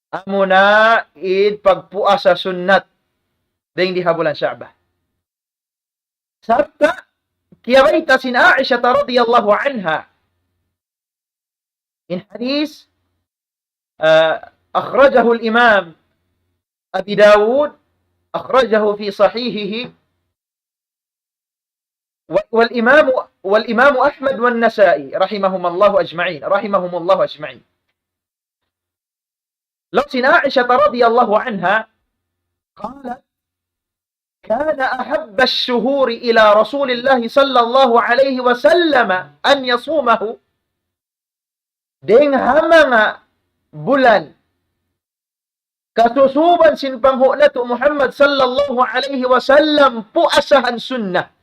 amo na id pagpuas sa sunnat ding diha bulan Sya'ban. Sabta kiyawaita sin Aisha radhiyallahu anha in hadis akhrajahu al-Imam Abi Dawud akhrajahu fi sahihihi والإمام أحمد والنسائي رحمهم الله أجمعين لو سن عائشة رضي الله عنها قالت كان أحب الشهور إلى رسول الله صلى الله عليه وسلم أن يصومه دين همنا bulan kasusuban sin panghunato Muhammad sallallahu alaihi wasallam puasahan sunnah.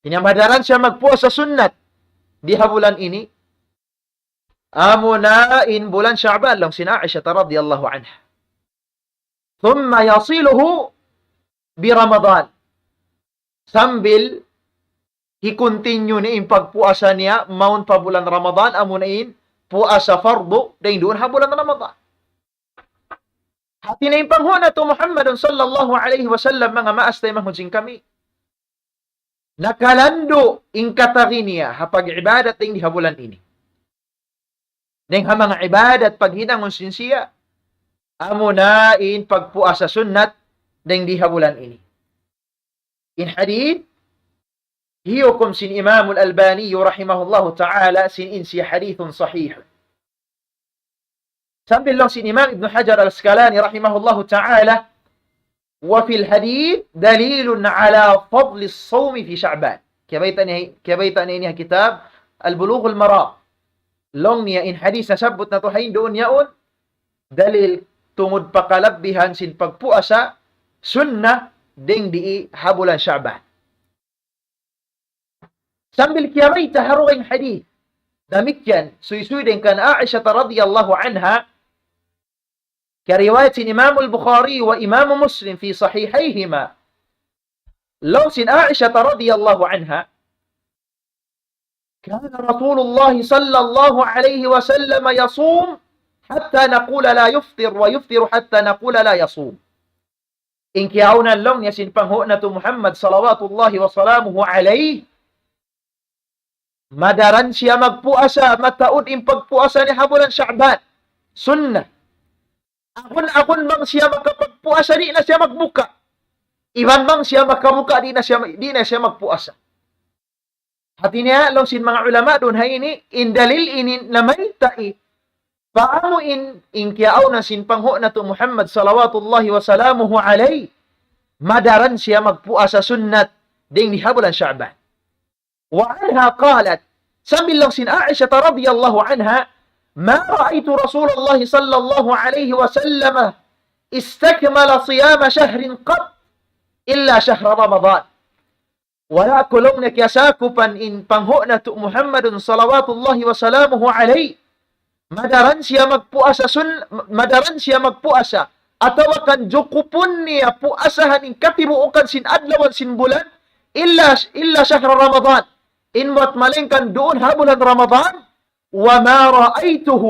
Pinamadaran siya magpuasa sunnat diha bulan ini. Amo na in bulan Sya'ban lang sin Aisha radhiyallahu anha. Thumma yasiluhu bi Ramadan. Sambil i-continue ni in pagpuasa niya maun pa bulan Ramadan amo na in puasa fardu dahil doon ha bulan Ramadan. Hati na yung panghuna to Muhammad sallallahu alaihi wasallam mga maastay mahunjing kami. Nakalando in katagi niya hapag ibadat ding diha bulan ini. Ding ha mga ibadat pag hinangon sinsiya amo na in pagpuasa sunnat ding diha bulan ini. In hadith hiyukum sin Imam al-Albani rahimahullahu ta'ala sin insi hadithun sahih. Sambil lang sin Imam Ibn Hajar al-Asqalani rahimahullahu ta'ala wa fil hadith dalilun ala fadl as-sawm fi Sya'ban. Kabaytan ini kitab Al-Bulugh al-Maram. Long niya in hadith nasabot na to hayin doon yaon dalil tungod pakalabbihan sin pagpuasa sunnah ding di habulan Sya'ban. Sambil kiamay taharuing hadith. Damikyan, suy-suy din kan Aisha radhiyallahu anha كرواية إمام البخاري وإمام مسلم في صحيحيهما لو سن عائشة رضي الله عنها كان رسول الله صلى الله عليه وسلم يصوم حتى نقول لا يفطر ويفطر حتى نقول لا يصوم إن كيعونا اللون يسن فانهؤنة محمد صلوات الله وسلامه عليه madaran siya magpuasa mataud in pagpuasa ni habulan Sya'ban sunnah. Akon bang siya makapagpuasa di na siya magbuka. Iban bang siya makabuka di na siya magpuasa. Hati niya long sin mga ulama doon hay ini in dalil ini namay tai. Paano in kiyaw na sin pangho na to Muhammad salawatullahi wa salamuhu alayhi madaran siya magpuasa sunnat ding ni habulan Sya'ban. Wa anha qalat sambil lang sin Aisha radhiyallahu anha ما رأيت رسول الله صلى الله عليه وسلم استكمل صيام شهر قط إلا شهر رمضان ولا كلونك يساكبا إن پنهؤنة محمد صلوات الله وسلامه عليه madaran siya magpuasa atawa kan jukupun niya puasahan in katibuukan sin adlawan sin bulan illa syahr Ramadan in wat malingkan doon ha bulan Ramadan وما رأيته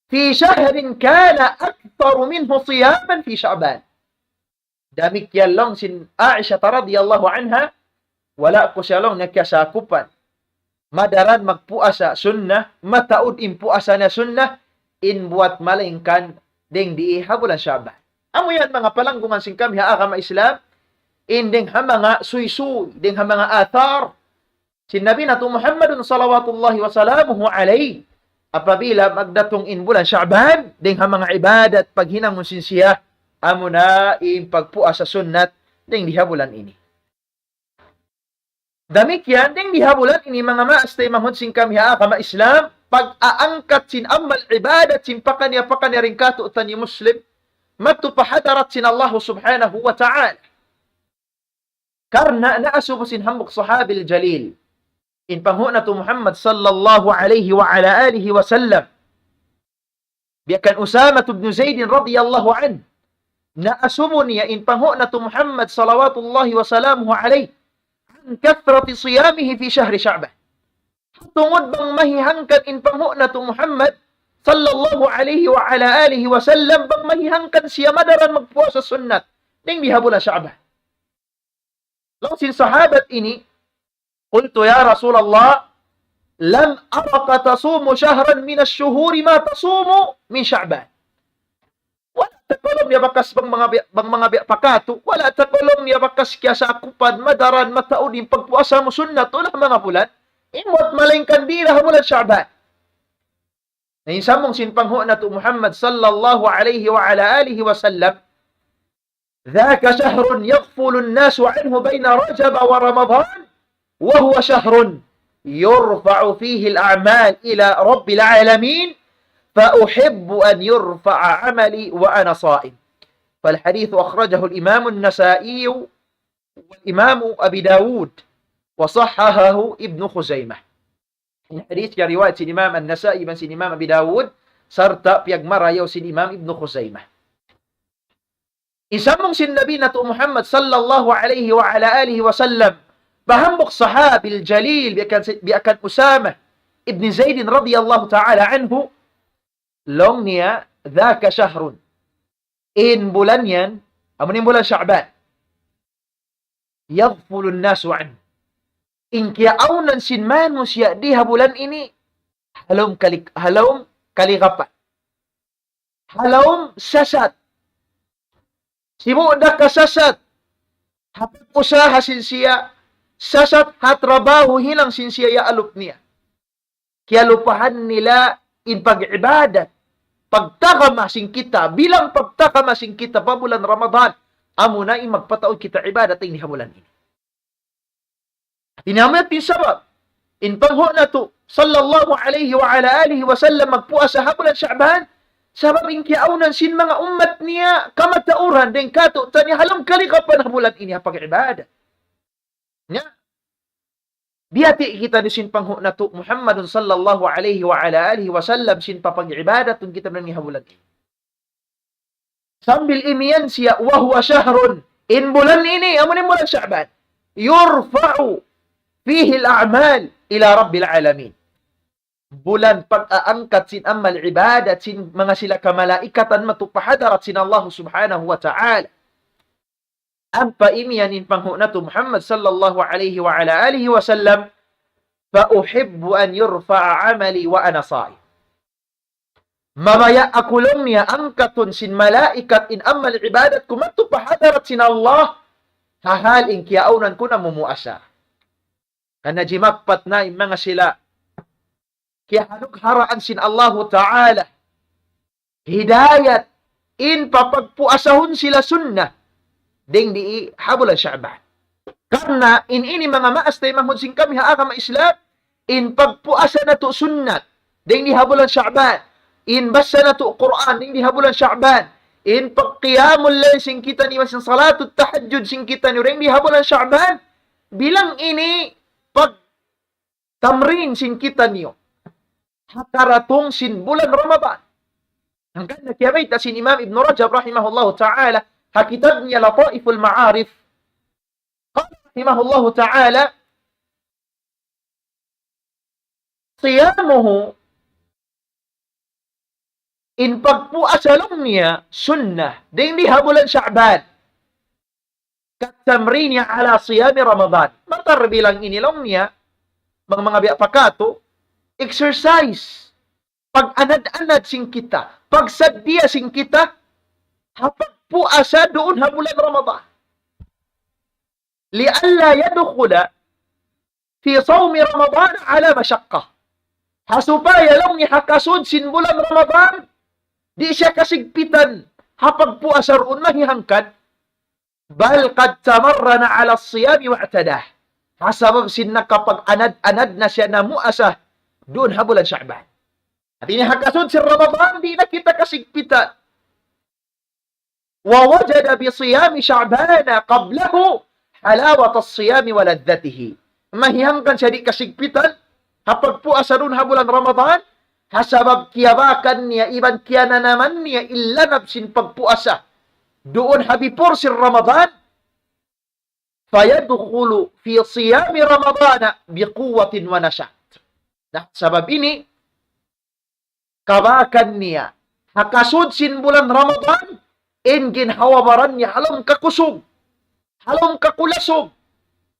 في شهر كان أكثر منه صياما في شعبان. Damikyan lang sin Aisha radhiyallahu anha wala ko siya lang nagkasakupan. Madaran magpuasa sunnah, mataud in puasa na sunnah in buat malingkan ding di habulan Sya'ban. Amo yan mga palanggungan sing kami ha agama Islam in ding ha mga suy-suy, ding ha mga athar sin Nabi nato Muhammadun salawatullahi wa salamuhu alayhi apabila magdatong in bulan Sya'ban ding ha mga ibadat paghinangon sin siya amo na in pagpuasa sunnat ding diha bulan ini. Damikyan ding diha bulan ini mga maastay mahon sin kami ha agama Islam pag-aangkat sin amal ibadat sin pakanya ring katutan ni Muslim matupahadarat sin Allah subhanahu wa ta'ala. Karena naasubo sin hambuk sahabil jalil in panghunatu Muhammad sallallahu alaihi wa ala alihi wa sallam biakan Usamah bin Zaid radhiyallahu an na asumo niya in panghunatu Muhammad salawatullahi wa salamuhu alaihi an kathrati siyamihi fi syahri Sya'ban tungod bang mahihangkan in panghunatu Muhammad sallallahu alaihi wa ala alihi wa sallam bang mahihangkan siya madaran magpuasa sunnat ning mihabulan Sha'ban. Law sin sahabat ini, qultu ya Rasulullah, lam araka tasumu syahran min asy-syuhuri ma tasumu min Sya'ban. Wala takulong niya bakas bang mga pakato, wala takulong niya bakas kya sa akupan madaran mataon yung pagpuasa mo sunnat ulah mga bulan, imot malingkan dira habulan Sya'ban. Na insamong sinpangho na to Muhammad sallallahu alaihi wa ala alihi wa sallam, ذاك شهر يغفل الناس عنه بين رجب ورمضان وهو شهر يرفع فيه الأعمال إلى رب العالمين فأحب أن يرفع عملي وأنا صائم. فالحديث أخرجه الإمام النسائي والإمام أبي داود وصححه ابن خزيمة. الحديث كرواية الإمام النسائي من الإمام أبي داود سرت بيجمر يوس الإمام ابن خزيمة. Isamong sin Nabi na to Muhammad sallallahu alaihi wa ala alihi wa sallam bahambok sahabil jalil biakan Usama ibn Zaid radhiyallahu ta'ala anhu long niya dhaka syahrun in bulan yan amun bulan Sya'ban yaghfulun nasu an in kiaunan sin manusia di bulan ini halom kalikapan halom sasat simuda kasasat hapat usaha sin siya sasat hatrabaho hilang sin siya ya alup niya kaya lupahan nila in pag-ibadat pagtakamasin kita bilang pagtakamasin kita pa bulan Ramadan amo na magpataod kita ibadat ini habulan ini tinamat tin sabab in pangho na to sallallahu alaihi wa ala alihi wa sallam magpuasa habulan Sya'ban sabab in kiaunan sin mga ummat niya kamatauran den kato tani halam kalikapan bulan ini pag ibadah nya biati kita ni sin pangho na to Muhammadun sallallahu alaihi wa ala alihi wa sallam sin papag ibadah tun kita ni bulan ini sambil imian siya wa huwa syahrun in bulan ini amun bulan Sya'ban yurfa'u fihi al-a'mal ila rabbil alamin bulan pag-aangkat sin amal ibadat sin mga sila kamalaikatan matupahadarat sin Allah subhanahu wa ta'ala. Ang paimiyan in pangho na to Muhammad sallallahu alaihi wa ala alihi wa sallam fa uhibbu an yurfa'a amali wa ana sa'i. Mamaya akulong niya angkatun sin malaikat in amal ibadat ko matupahadarat sin Allah hahal in kiaunan ko na mumuasa. Kana jimakpat na in mga sila kaya hanukharaan sin Allah Ta'ala hidayat in papagpuasahon sila sunnah ding di habulan Sya'ban karena in ini mga maas tayo mahon sing kami haaka Islam in pagpuasa na to sunnat ding di habulan Sya'ban in basa na to Quran ding di habulan Sya'ban in pagqiyamul layl sing kita ni masin salatut tahajjud sing kita ni ding di habulan Sya'ban bilang ini pag tamrin sing kita niyo hakaratong sin bulan Ramadan. Hanggang nakiyabay ta sin Imam Ibn Rajab rahimahullahu ta'ala hakitab niya Lataiful Ma'arif. Qala rahimahullahu ta'ala siyamuhu in pagpuasalong niya sunnah ding di habulan Sya'ban katamrin niya ala siyami Ramadan. Matar bilang inilong niya mga biya pakato exercise, pag-anad-anad sing kita, pagsadya sing kita, hapagpuasa doon habulan Ramadan. Lialla yadkhula fi sawmi Ramadan ala masyaqqah. Hasupaya lang ni hakasud sin bulan Ramadan, di siya kasigpitan, hapagpuasa roon mahihangkan, bal qad tamarrana ala siyami wa'tadah. Hasabab sin nakapag anad-anad na siya na muasah doon habulan Sya'ban. At inihakasod si Ramadan, di na kita kasigpitan. Wa wajada bi siyami Sya'ban qablahu halawat as-siyami wa ladzatihi. Mahihangkan siya di kasigpitan, hapagpuasa doon habulan Ramadan, hasabab kiyabakan niya, iban kiyana naman niya, ilanab sin pagpuasa. Doon habipor si Ramadan, fayadkhulu fi siyami Ramadana biquwwatin wa nashat. Nah, sabab ini kabakan niya, hakasud sin bulan Ramadan, in ginhawabaran niya, halom kakusog, halom kakulasog,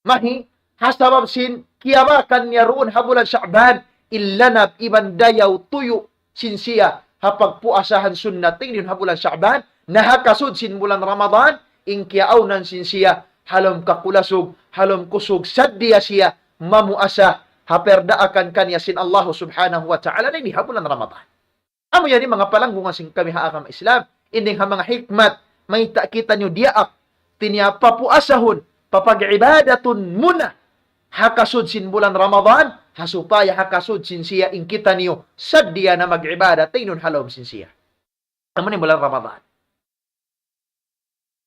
mahi, hasabab sin, kiyabakan niya roon habulan Sha'ban, illanab, iban dayaw, tuyo, sin siya, hapagpuasahan sunnating din habulan Sha'ban, nahakasud sin bulan Ramadan, in kiyaunan sin siya, halom kakulasog, halom kusog, saddiya siya, mamuasa, haperdaakan kanya sin Allah subhanahu wa ta'ala, na habulan Ramadan. Amo yan mga palanggungan sing kami haakam Islam, inding ha mga hikmat, may takita nyo diaak, tinya papuasahon, papag-ibadatun muna, hakasud sin bulan Ramadan, hasupaya hakasud sin siya, ingkita niyo, saddiya na mag-ibada, tingnon halom sin siya. Amo ni bulan Ramadan.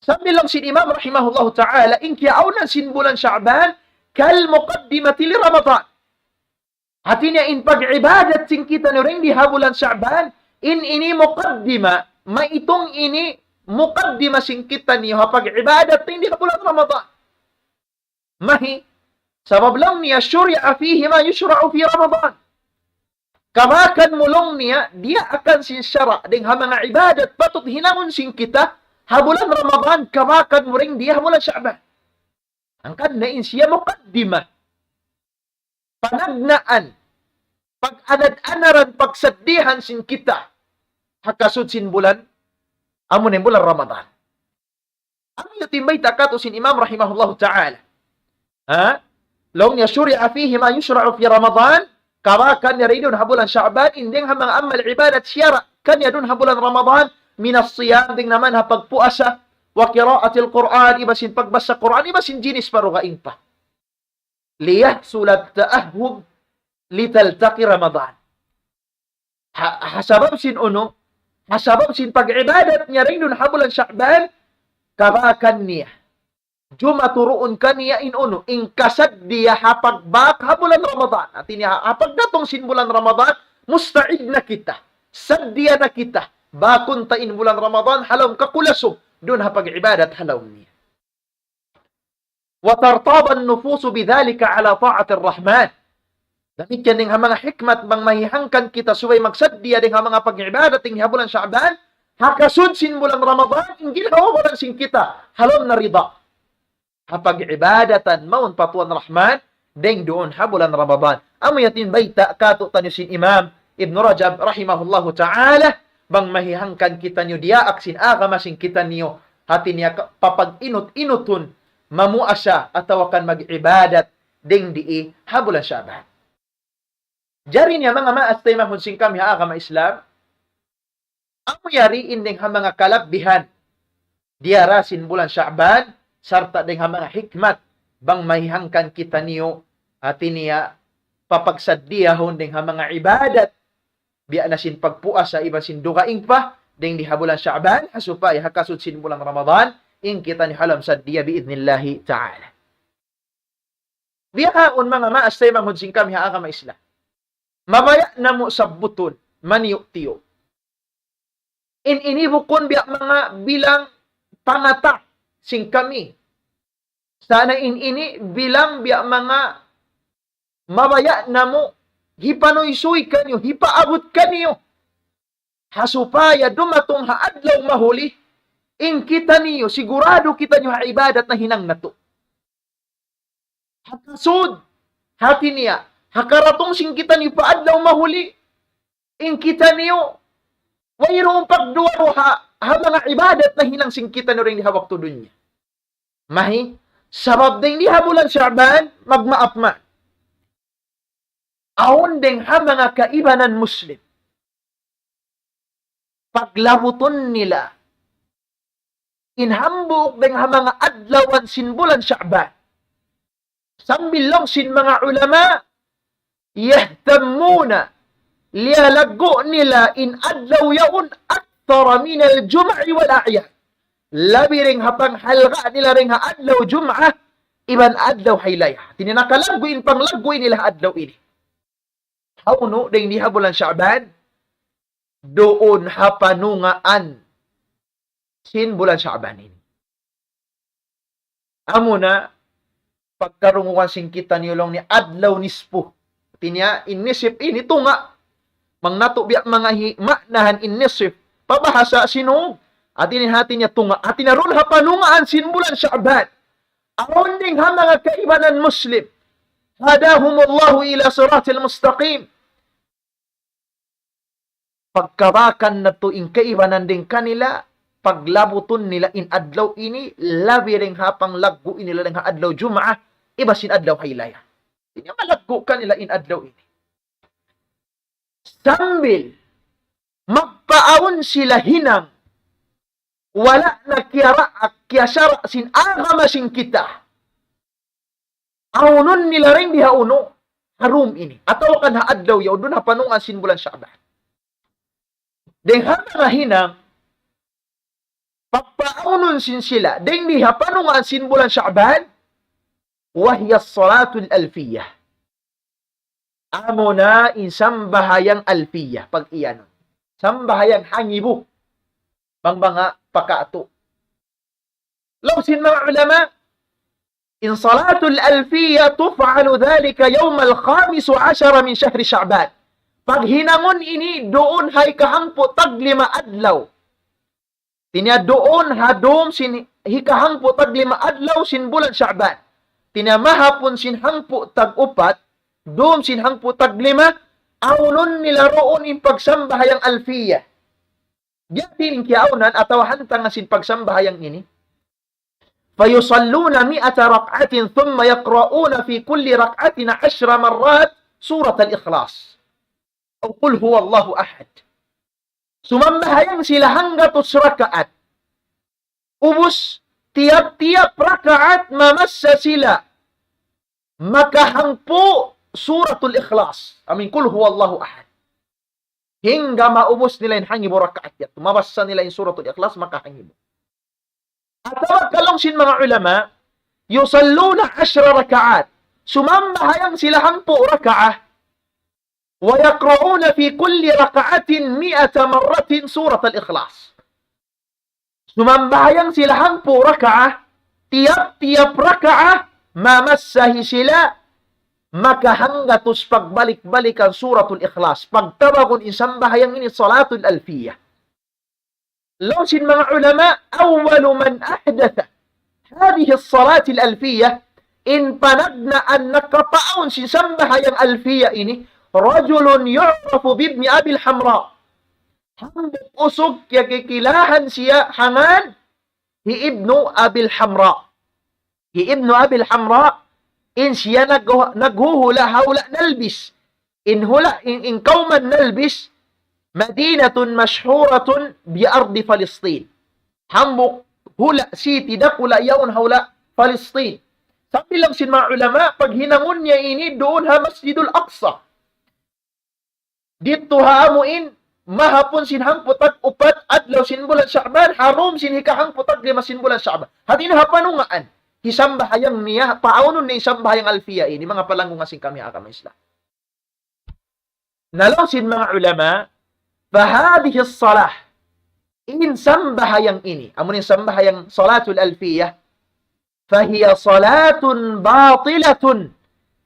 Sabi lang sin Imam rahimahullahu ta'ala, inkiaunan sin bulan Sha'ban, kal muqaddimati li Ramadan. Hati niya in pag-ibadat sin kita niyo rin di habulan Sha'ban, in ini muqaddima, maitong ini muqaddima sin kita niyo pag-ibadat din di habulan Ramadan. Mahi, sabab lang niya syuri'a fihi ma yushra'u fi Ramadan. Kamakan mulong niya, dia akan sin syara' ding ha mga ibadat patut hinangon sin kita habulan Ramadan, kamakan mo rin di habulan Sha'ban. Angkan na in siya muqaddima. Panagnaan, pag-anad-anaran, pagsaddihan sin kita, hakasud sin bulan, amo na bulan Ramadan. Ano yung timbay takato sin Imam rahimahullahu ta'ala? Ha? Long niya syuri'a fihi ma yushra'u fi Ramadan, kawakan niya rin doon habulan Sha'ban, inding ha mga amal ibadat siyara, kanya doon habulan Ramadan, minas siyam, ding naman ha pagpuasa, wa kiraatil Qur'an, iba sin pagbasa Qur'an, iba sin jinis parugain pa. Liyahsul at-ta'ahhub litaltaqi Ramadan. Hasabab sin uno, hasabab sin pag-ibadat niya rin doon habulan Sha'ban, kabakan niya. Jumaturoon ka niya in uno, in kasad diya hapagbak habulan Ramadan. At niya hapagdatong sin bulan Ramadan, musta'id na kita, saddiya na kita, bakun ta in bulan Ramadan, halom kakulasog, doon hapag-ibadat halom niya. وَتَرْتَابَ النُّفُوسُ بِذَلِكَ عَلَى طَاعَةِ الرَّحْمَنِ. Damit yan ng mga hikmat bang mahihangkan kita subay magsaddiya ng mga pag-ibadat ng habulan Sha'ban, hakasud sin bulan Ramadan, ingil hawawalan sin kita, halom na rida. Hapag-ibadatan maun patuan Rahman, deng doon habulan Ramadan. Amo yatin bayta kato tanyo sin Imam Ibn Rajab rahimahullahu ta'ala, bang mahihangkan kita niyo diaak sin agama sin kita niyo, hati niya papag-inot-inotun, mamuasa at tawakan mag-ibadat ding dii habulan Sha'ban. Jari niya mga maas tayo mahunsing kami haagama Islam, ang yari inding ha mga kalabbihan diara sin bulan Sha'ban, sarta ding ha mga hikmat bang mahihangkan kita niyo at niya papagsaddiyahon ding ha mga ibadat biya na sin pagpuasa iba sin dugaing pa ding di habulan Sha'ban, hasupay hakasud sin bulan Ramadan, in kita ni halam saddiya biidnillahi ta'ala. Biyahaon mga maas tayo manghunsing kami haagama Islam. Mamaya na mo sa buton, maniyo-tiyo. In inibukon biya mga bilang pangata sing kami. Sana in ini bilang biya mga mabaya na mo, hipanoy-suy kanyo, hipaabot kanyo. Hasupaya dumatong haadlaw mahuli, in kita niyo, sigurado kita niyo ha ibadat na hinang nato. Hakasud, hati niya, hakaratong sing kita niyo paadlaw mahuli, in kita niyo, wayroong pagduwaro ha mga ibadat na hinang sing kita niyo rin hawak tudun niya. Mahi, sabab ding di habulan Sha'ban, magmaap man. Aon ding ha mga kaibanan Muslim, paglabuton nila, inhambok ding ha mga adlawan sin bulan Sha'ban. Sambil sin mga ulama, yahtamuna, liyalago nila in adlaw yaun akthara min al-jum'i wal a'yan. Labi ring hapang halga nila ring ha adlaw jum'ah, iban adlaw haylaya. Tininakalaguin panglaguin nila adlaw ini. Hauno ding di habulan Sha'ban, doon hapanungaan sin bulan Sha'ban ini. Amo na pagkarunguan sing kita niyolong ni adlaw nispo. Tinya inisip ini tunga Mang nato biya mga himanahan in nisif, pabahasa sinog. Atin hati niya tunga. Atin na ron hapanungaan sinbulan Sha'ban. Aron ding ha mga kaibanan Muslim. Hadahumullahu ila siratil mustaqim. Pagkabakan na tuing kaibanan din kanila, paglabuton nila in adlaw ini, labi ring hapang laggo nila ring adlaw Jum'ah, iba sin adlaw haylaya. Hindi malaggo kanila in adlaw ini. Sambil magpaawon sila hinang, wala na kiyasara sin agama sin kita. Aunon nila ring diha uno, harum ini. Ataw kan ha adlaw yaw, doon ha panungan sin bulan Sha'ban. Deng ha nga hinang, pagpaaunon sin sila, deng diha panungan sin bulan Sha'ban, wahya salatul alfiyah. Amo na insambahayang alfiyah, pag iyanon. Sambahayang hangibo, bang mga pakaato. Lawsin mga ulama, in salatul alfiyah tuf'alu dhalika yawm al-khamis wa 'ashara min syahri Sha'ban. Pag hinangon ini, doon hay kahangpo tag 5 adlaw. Tinya doon hadom sin hikahangpo tag 5 adlaw sin bulan Sha'ban. Tinya mahapon sin hangpo tag 4, doon sin hangpo tag 5, aunon nila roon in pagsambahayang alfiyah. Diyan piling kiaunan ataw hantang sin pagsambahayang ini. فيصلون 100 ركعة ثم يقرؤون في كل ركعة 10 مرات سورة الإخلاص أو قل هو الله أحد. Sumambahayang sila hangga 100 rakaat. Ubus tiap-tiap rakaat mamassa sila makahangpo suratul Ikhlas. Amin kul huwallahu ahad. Hingga maubos nila yung hangibo rakaat yan. Tumabasa nila yung suratul Ikhlas, makahangibo. At tawag kalongsin mga ulama, yusalluna 10 rakaat. Sumambahayang sila hangpo rakaah. Wa yaqra'una fi kulli raka'atin 100 marratin surat al-Ikhlas. Sumambahayang sila hangpo rakaah, tiap-tiap rakaah, mamassahi sila, makahanggatos pagbalik-balikan suratul Ikhlas. Pagtabagon insambahayang ini salatul alfiyah. Lawsin mga ulama, awwalu man ahdatha hadhihi as-salati al-alfiyah, in panagna an nakapaon si sambahayang alfiyah ini, rajulun yu'rafu bibni Abil Hamra. Hambuk usog kaya kikilahan siya hangan hi ibnu Abil Hamra. Hi ibnu Abil Hamra, in siya naghuhula hawla nalbis. In kauman nalbis, madinatun mashhuratun bi ardi Palestin. Hambuk hula city dakula yaun hawla Palestin. Sabi lang sin mga ulama, pag hinangon niya ini, doon ha Masjidul Aqsa. Dito haamuin, mahapon sin hangputag 4 adlaw sin bulan Sha'ban, harum sin hikahangputag 5 sin bulan Sha'ban. Hati na hapanungaan, hisambahayang niya, paunon na isambahayang alfiya ini, mga palangong asing kami akam Islam. Nalaw sin mga ulama, fahadihi salah, in sambahayang ini, amunin sambahayang salatul alfiyah, fahiya salatun batilatun,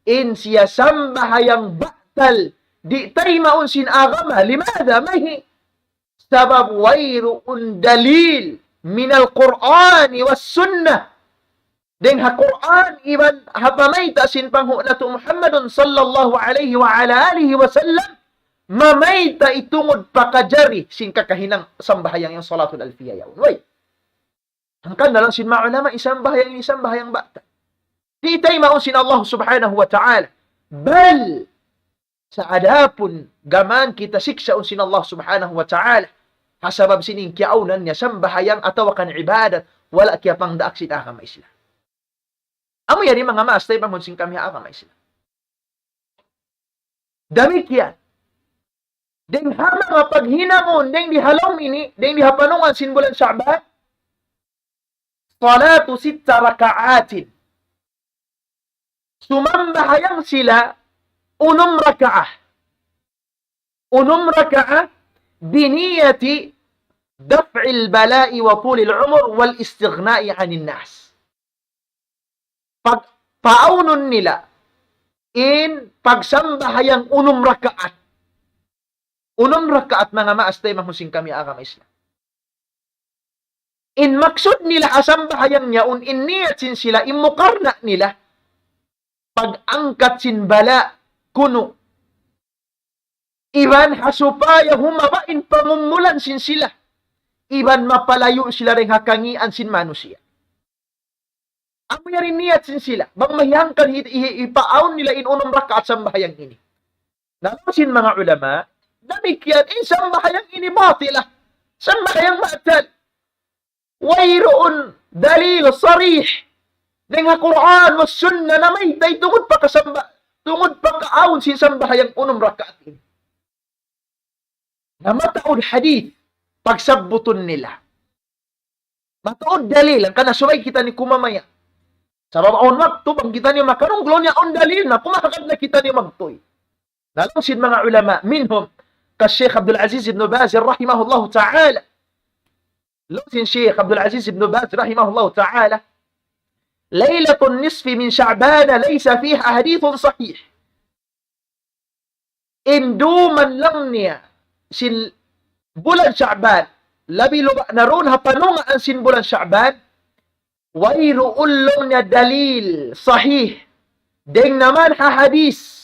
in siya sambahayang batal, di tayo maunsin agama. Limada? Mahi sabab wayruun dalil min al-Qur'ani was sunnah. Den ha Qur'an iban hapamayta sin panghunato Muhammadun sallallahu alaihi wa ala alihi wa sallam, mamayta itungod pakajari sin kakahinang sambahayang yung salatul alfiyah yawn. Way, hangkan na lang sin ma'ulama isang bahayang bata. Di tayo maunsin Allah subhanahu wa ta'ala. Bal sa adapun gaman kita siksa unsin Allah subhanahu wa ta'ala hasabab sining kiaunan niya sambahayang atawakan ibadat wala kaya pang daak sin agama Islam. Amo yan mga maas tayo pangunsin kami agama Islam. Damit yan. Deng hama nga paghinangon, deng dihalom ini, deng dihapanungan sin bulan Sha'ban, salatu 6 raka'atin. Sumambahayang sila 6 rakaah. 6 rakaah biniyati daf'il bala'i wa tulil umur wal istighna'i 'anil nas. Pag paunon nila in pagsambahayang 6 rakaat. Unom rakaat mga maastay mahusing kami agama Islam. In maksud nila asambahayang niya, in niyat sin sila, imukarna nila, pag-angkat sin bala, kuno. Iban hasupaya humabain pamumulan sin sila. Iban mapalayo sila rin hakangian sin manusia. Amo yarin niyat sin sila, bang mahiyangkan ipaon nila in unong rakaat sambahayang ini. Nalasin mga ulama, damikian, sambahayang ini batila. Sambahayang matal. Wayroon dalil sarih dengan Quran was sunnah na may day tungod pa kaawon sin sambahayang unong rakaat ini. Na mataod hadith pagsabuton nila. Mataod dalil ang kanasubay kita ni kumamaya. Sa babaon waktu bang kita ni makarungglon niya on dalil na kumakagad na kita ni magtoy. Lalang sin mga ulama minhum ka Sheikh Abdul Aziz ibn Baz rahimahullah ta'ala. لوسين شيخ عبد العزيز بن باز رحمه الله تعالى ليلة النصف من شعبان ليس فيها حديث صحيح إن دوما لمنيا سن بلان شعبان لبي نرونها بنونغ أن سن بلان شعبان ويرو أولونا دليل صحيح دين نمان حديث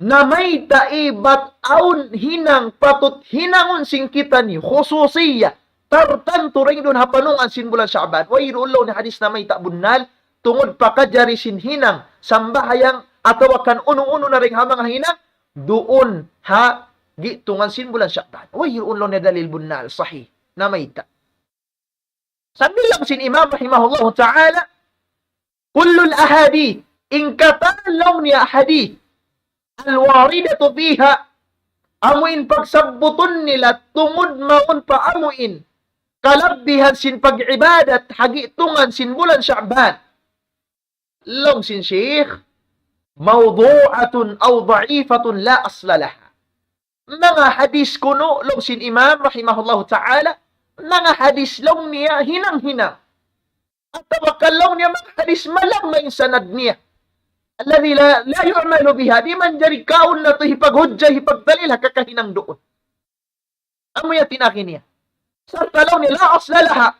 na may taibat aun hinang patut hinangon sing kita ni khususiya tartanto rin doon hapanungan sin bulan Sha'ban wa iruulaw ni hadis na may tabunnal tungod pa kajari sin hinang sambahayang atawakan uno-uno na rin hamang hinang doon ha gitungan sin bulan Sha'ban wa iruulaw ni dalil bunnal sahih na may ta sabi lang sin Imam rahimahullah ta'ala kullul ahadith in katalaw ni ahadith al-waridatu fiha amuin pagsabuton nila tungod maun pa amuin kalabbihan sin pag-ibadat hagitungan sin bulan Sha'ban long sin Sheikh mawdu'atun aw da'ifatun la asla laha mga hadis kuno long sin Imam rahimahullah ta'ala mga hadis long niya hinang-hinang at tawakal long niya mga hadis malang may sanad niya alladhi la yu'malu biha di man jari kaon na to hipaghudja hipagdalil kakahinang doon amo yatin akin niya sa talaw nila aslalaha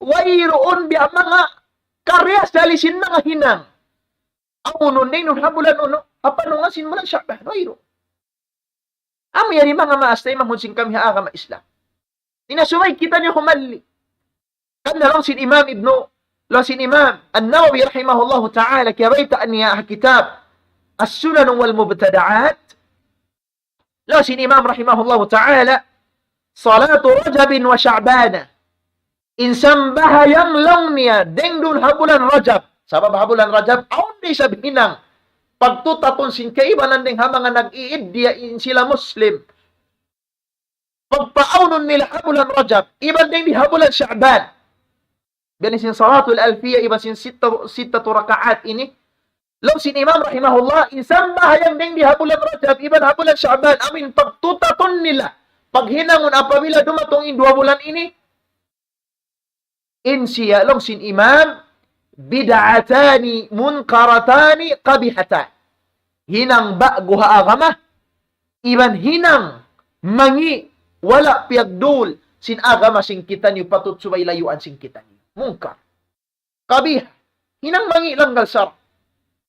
wayroon bi mga karyas dalisin mga hinang amo nun nun habulan uno hapanungan sin mulan Sha'ban wayro amo yari mga maastay mahunsin kami haagama Islam inasumay kita niyo humali kan na lang sin Imam Ibnu لكن إمام النووي رحمه الله تعالى كريت أني كتاب السنن والمبتدعات لكن إمام رحمه الله تعالى صلاة رجب وشعبان إن سنبها يملوني دندون هبولا رجب سبب هبولا رجب أو ليس بهنang pagtutatun sin kaibanan ding mga nag-iidya in sila Muslim pagpaunon nila habulan Rajab iban ding di habulan Sha'ban Bani sin salatul alfiyah iba sin sita rakaat ini. Law sin Imam rahimahullah insan bahayang ding di habulan Rajab iban habulan Sha'ban amin pagtutaton nila paghinangon apabila dumatong in 2 bulan ini insiya law sin Imam bid'atani munkaratani qabihatan hinang bago haagama iban hinang mangi wala piagdul sin agama sing kita niyo patut subay layuan sing kita niyo mungkar kabih hinang mangi lang galsar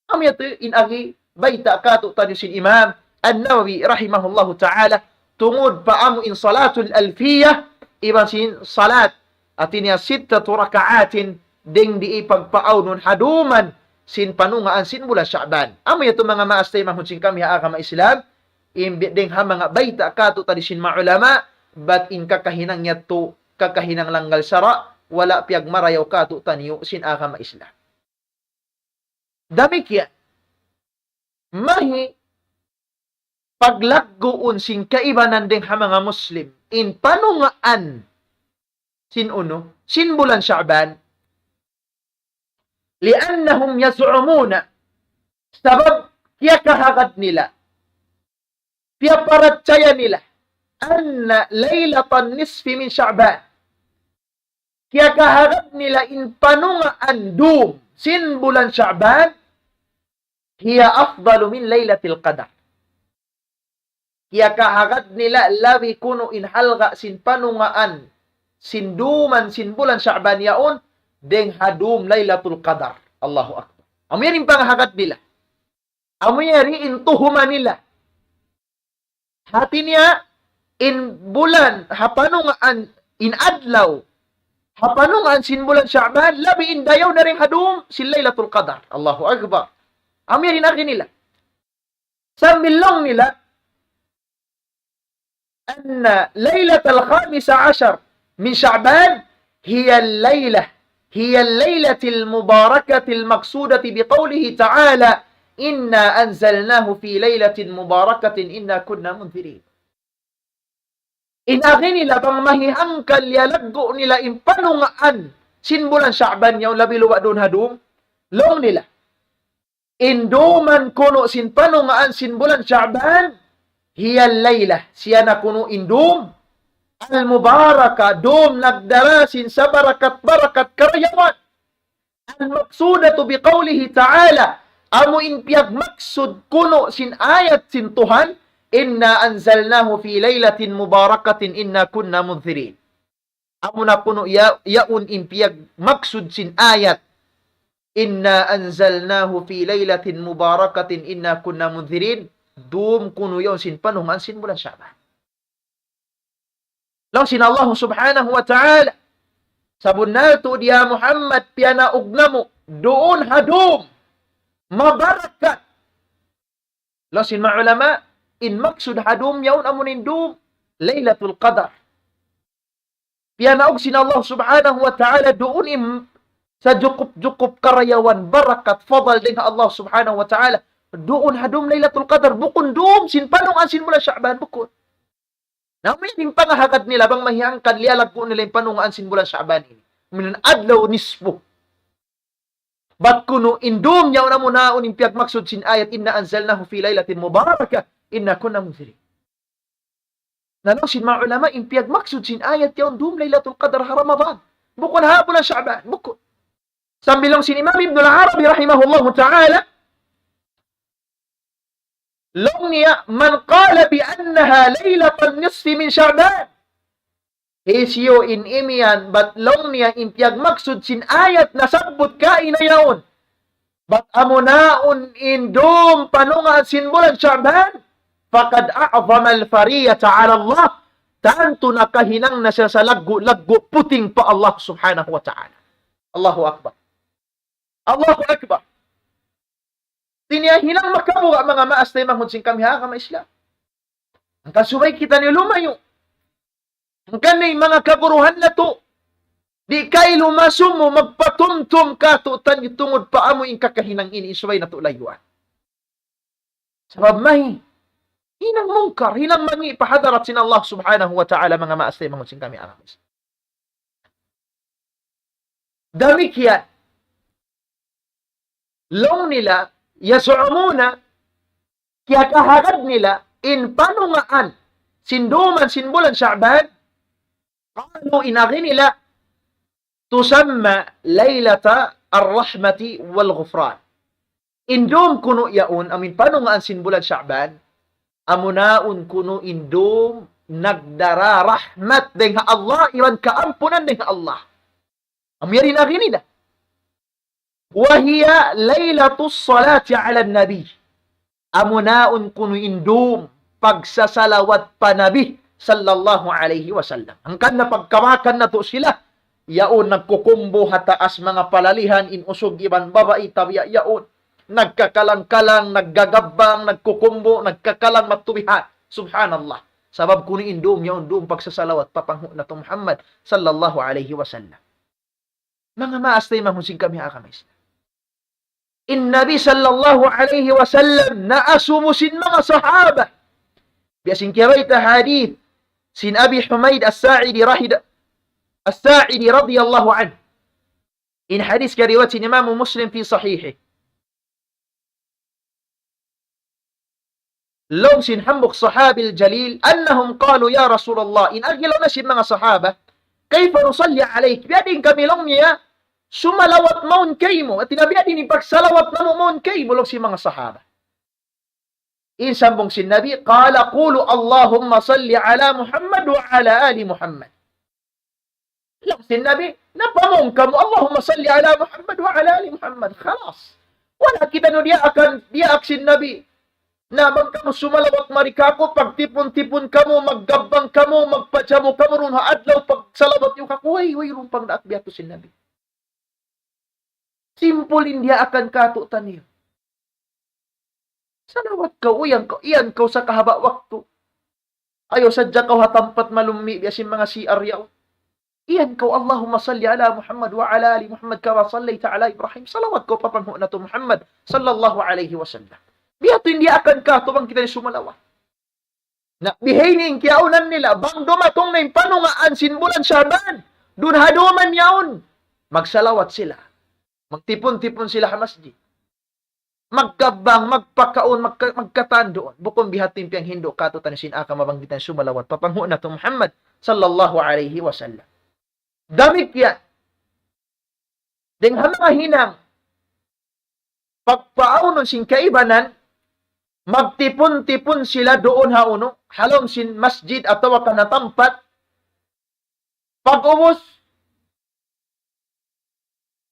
amyat in agi baita katu tadi sin Imam An-Nawawi rahimahullahu ta'ala tungod pa amo in salatul alfiyah iban sin salat atinya 6 rakaatin ding di ipagpaawnon haduman sin panungaan sin bulan Sha'ban amo yato mga maastay mahunsin kami haagama Islam ding ha mga baita katu tadi sin maulama bat in kakahinang yato kakahinang langgal sara wala piyag marayaw katu taniyo sin agama Islam. Damikya, mahi paglaggoon sin kaibanan ding ha mga Muslim in panungaan sin uno, sin bulan Sha'ban liannahum yaz'umuna sabab kaya kahagad nila kaya paratsaya nila anna laylatan nisfi min Sha'ban kaya kaharap nila in panungaan dum sin bulan Sha'ban hiya afdalu min laylatil qadar Kaya kahagad nila labi kuno inhalga sin panungaan sinduman sinbulan Sha'ban yaon deng hadum Lailatul Qadar. Allahu Akbar. Amo yan yung panghagat nila. Amo yan intuhuman nila. Hati niya in bulan hapanungaan in adlaw hapanungaan sinbulan Sha'ban labi indayaw na ring hadum sin Lailatul Qadar. Allahu Akbar. Amo yan akin nila. Sa milong nila أن ليلة 15 من شعبان هي الليلة المباركة المقصودة بقوله تعالى إنا أنزلناه في ليلة مباركة إنا كنا منذرين. إن أغني لبang mahihangkal yalaggo nila impanungaan sinbulan Sha'ban yaw labi luwa doon hadum long nila. Induman kuno sinpanungaan sinbulan Sha'ban hiya layla siya na kuno indum al-mubaraka dum nagdarasin sa barakat karayawan al-maksudatu biqawlihi ta'ala amo inpiyag maksud kuno sin ayat sin Tuhan inna anzalnahu fi laylatin mubarakatin inna kunna munzirin amo na kuno yaun inpiyag maksud sin ayat inna anzalnahu fi laylatin mubarakatin inna kunna munzirin dum kuno yon sin panungan sin bulan Sha'ban. Lang sin Allah subhanahu wa ta'ala sabun nato dia Muhammad piana ugnamo doon hadum mabarakat. Lang sin maulama in maksud hadum yaun amunin dum Lailatul Qadar. Piana og sin Allah subhanahu wa ta'ala doon sa jukup karayawan barakat fadal din Allah subhanahu wa ta'ala doon hadum Lailatul Qadar bukun dum sin panungan sin bulan Sha'ban bukun. Namin yung pangahakat nila bang mahiyangkan lialag po nila yung panungan sin bulan Sha'ban ini. Minan adlaw nisbo. Bat kuno indum yaw na muna uning piyag maksud sin ayat inna anzalnahu fi laylatin mubarakah inna kunna munzirin. Nanaw sin mga ulama in piyag maksud sin ayat yaw dum Lailatul Qadar ha Ramadan. Bukun ha bulan Sha'ban bukun. Sambilong sin Imam Ibn al-Arabi rahimahullahu ta'ala long niya man qala bi annaha laylatul nisfi min Sha'ban. Hesiyo in imian but long niya impiyag maksud sin ayat na sabbot ka inayaon. But amunaon indum panungan sin bulan Sha'ban faqad a'zama al-fariyata 'ala Allah. Tanto nakahinang na siya sa laggo puting pa Allah subhanahu wa ta'ala. Allahu Akbar. Allahu Akbar. Tiniyahinang makabuga mga maas tayo manghunsin kami ha kama Islam. Ang kasubay kita ni lumayo. Ang kanay mga kaguruhan na to. Di kay lumasum mo magpatumtum ka to tan tungod pa amo ing kakahinang ini isubay na to layuan. Sabab may hinang mungkar, hinang mangi pahadarat sin Allah subhanahu wa ta'ala mga maas tayo manghunsin kami ha kama Islam. Damikyan. Long nila yasumuna kaya kahagad nila in panungaan sinduman sinbulan Sha'ban qalu inagi nila tusamma laylata ar-rahmati wal ghufran indum kuno yaun amin panungaan sinbulan Sha'ban amunaun kuno indum nagdara rahmat dengan Allah iwan kaampunan dengan Allah amirin agi nila وهي ليلة الصلاة على النبي amunaon kuno indum pagsasalawat pa Nabi sallallahu alaihi wasallam. Ang na pagkamakan na to sila yaon nagkukumbo hataas mga palalihan inusog iban babae tabiya yaon nagkakalang-kalang naggagabang nagkukumbo nagkakalang matubihan subhanallah sabab kuno indum yaon dum pagsasalawat papanghu na to Muhammad sallallahu alaihi wasallam. Mga maastay manghusing kami akamay Nabi sallallahu alaihi wasallam naasumo sin mga sahaba. Biasing kirayta hadith sin Abi Humaid as-Sa'idi radiyallahu anhu. In hadith kariwat sin Imam Muslim fi sahihi. Long sin hambuk sahabi al-jalil annahum qalu ya Rasulullah in agilaw na sin mga sahaba kayfa nusalli alayk biadin kami long niya sumalawat maun kay mo at tinabiya din ipagsalawat na mo maun kay mo si mga sahaba. Insambong si Nabi, qala qulu Allahumma salli ala Muhammad wa ala ali Muhammad. Lang si Nabi, napamong kamo, Allahumma salli ala Muhammad wa ala ali Muhammad. Khalas. Wala kita no dia aksin Nabi. Na magkamo sumalawat marikako, pagtipon-tipon kamo, maggabang kamo, magpadyamo kamo, ron haadlaw, pagsalawat yung kakuhay, way rumpang naakbiyato si Nabi. Simple india akan katutan niyo. Salawat ka, iyan ka sa kahaba waktu. Ayaw sadya ka hatampat malumi, biyasin mga CR yaw. Iyan ka, Allahumma salli ala Muhammad wa ala ali Muhammad kama sallaita ala Ibrahim. Salawat ko papangho na to Muhammad sallallahu alaihi wasallam. Biyato hindi akan ka, tubang kita ni sumalawa. Na bihaining kiyaunan nila, bang dumatong na yung panungaan sinbulan Shaban. Dun haduman yaon. Magsalawat sila. Magtipon-tipon sila sa masjid. Magkabang, magpakaon, magkatan doon. Bukong bihatin piyang hindo kato tanisin aka mabanggitan sumalawat. Papangho na to Muhammad sallallahu alaihi wasallam. Damit yan. Ding mga hinang, pagpaunon sin kaibanan, magtipon-tipon sila doon hauno, halom sin masjid atau kanatampat, pag-ubos,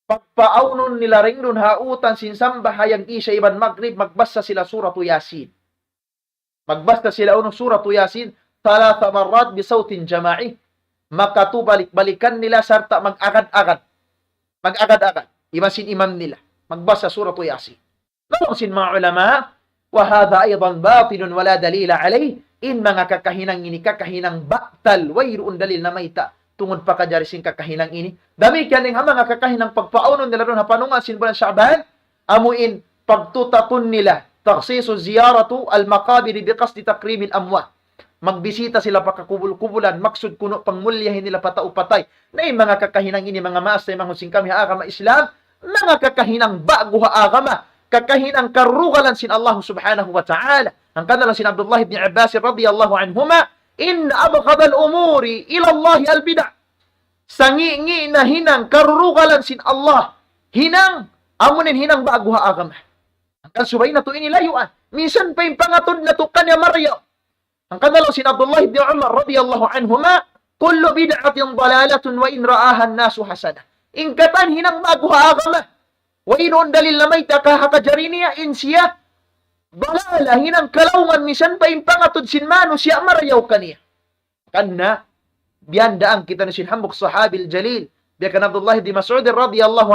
pagpaunon nila ring doon hautan sin sambahayang isya iban maghrib, magbasa sila suratu Yasin. Magbasa sila unong suratu Yasin, talata marrat bisautin jama'i, makatubalik-balikan nila sarta mag-agad-agad. Mag-agad-agad. Imasin imam nila. Magbasa suratu Yasin. Ganun sin mga ulama, wa hadha aydan batilun wala dalila alayh. In mga kakahinang ini, kakahinang baktal, wayroon dalil na mayta. Tungod pa kajari sin kakahinang ini. Dami kyan ng mga kakahinang pagpaunon nila ron hapanungan sin bulan Sha'ban, amuin pagtutatun nila. Taksisu ziyaratu al-makabiri biqasdi takribil amwat. Magbisita sila pakakubul-kubulan, maksud kuno pangmulyahin nila patau-patay. Na yung mga kakahinang ini, mga maastay, mga husing kami haagama Islam, mga kakahinang bago haagama, kakahinang karugalan sin Allah subhanahu wa ta'ala. Ang kanalang sin Abdullah ibn Abbas radiyallahu anhuma, inna abghadal umuri ila Allah al-bid'ah. Sangi-ngi na hinang karugalan sin Allah, hinang, amunin hinang bago haagama. Ang kansubay na to inilayuan. Minsan pa yung pangatod na to kanya Maria. Ang kanalang sin Abdullah ibn Umar radiyallahu anhuma, kullu bid'atin dalalatun wa in ra'aha an-nasu hasana. Ingkatan hinang bago haagama. Wa inon dalil na may takahakajari niya in siya balala hinang kalaungan misan pa impangatod sin mano siya marayaw kaniya. Kanna biyandaan kita ni sin hambok sahabil jalil biyakan Abdullah ibn Mas'ud radiyallahu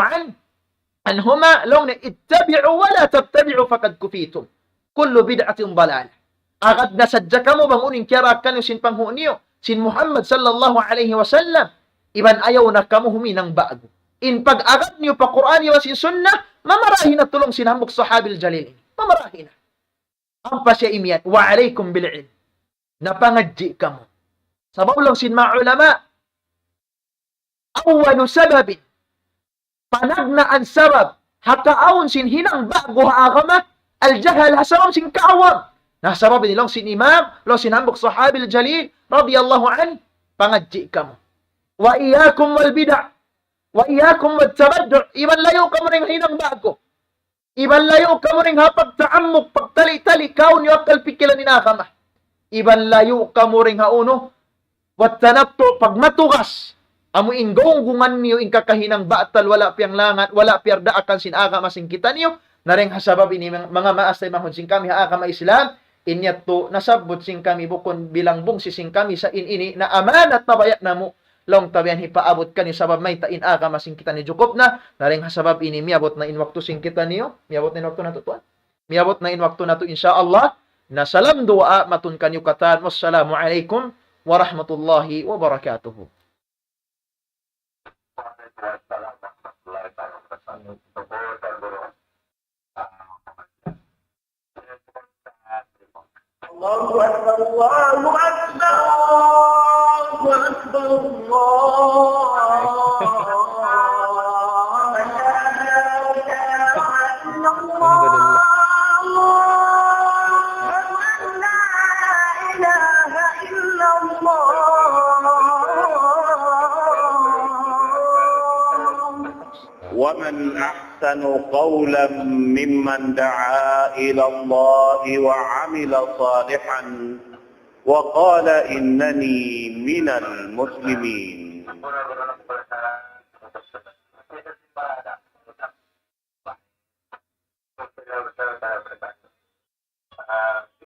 anhuma law na ittabi'u wa la tattabi'u faqad kufitum. Kullu bid'atin dalalah. Agad nasadya ka mo bang uning kiyarakan yung sin panghuniyo, sin Muhammad sallallahu alaihi wasallam, iban ayaw na kamo huminang bago. In pag-agad niyo pa Quran yung sin sunnah, mamarahin na tulong sinambok sahabil jalil. Mamarahin na. Ang pasya imyan, wa alaikum bil'ilm. Napangadji ka mo. Sabaw lang sin mga ulama, awalu sababin, panagnaan sabab, hakaawon sin hinang bago haagama, al-jahal hasawam sin kaawam. Nasabab nilang sin imam, lo sinambok sahabil jalil, radiyallahu an, pangadji ka mo. Wa iyakum wal bid'ah, wa iyakum wal tabaddu', iban layo ka mo rin hinang bago. Iban layo ka mo rin hapag ta'ammuk, pagtali-tali, kaon yung akal pikilan ni nakama. Iban layo ka mo rin hauno, wat tanapto, pag matugas, amu inggong-gungan niyo, ingkakahinang batal, wala piyang langat, wala piyang daakan sinaga masing kita niyo, na rin hasabab ini mga maastay mahon sing kami haaka Islam, inyat to nasabot sing kami bukon bilang bungsi sing kami sa inini na amanat na bayat na mo long tabian hipaabot kani sabab may tain aga masing kita ni jukop na naring hasabab ini miabot na in waktu sing kita niyo miabot na in waktu nato tuan miabot na in waktu nato insyaallah na salam dua matun kanyo katan wassalamu alaikum warahmatullahi wabarakatuh. الله أكبر الله أكبر الله أكبر الله ومن أحسن أحسن قولا ممن دعا إلى الله وعمل صالحا وقال إنني من المسلمين.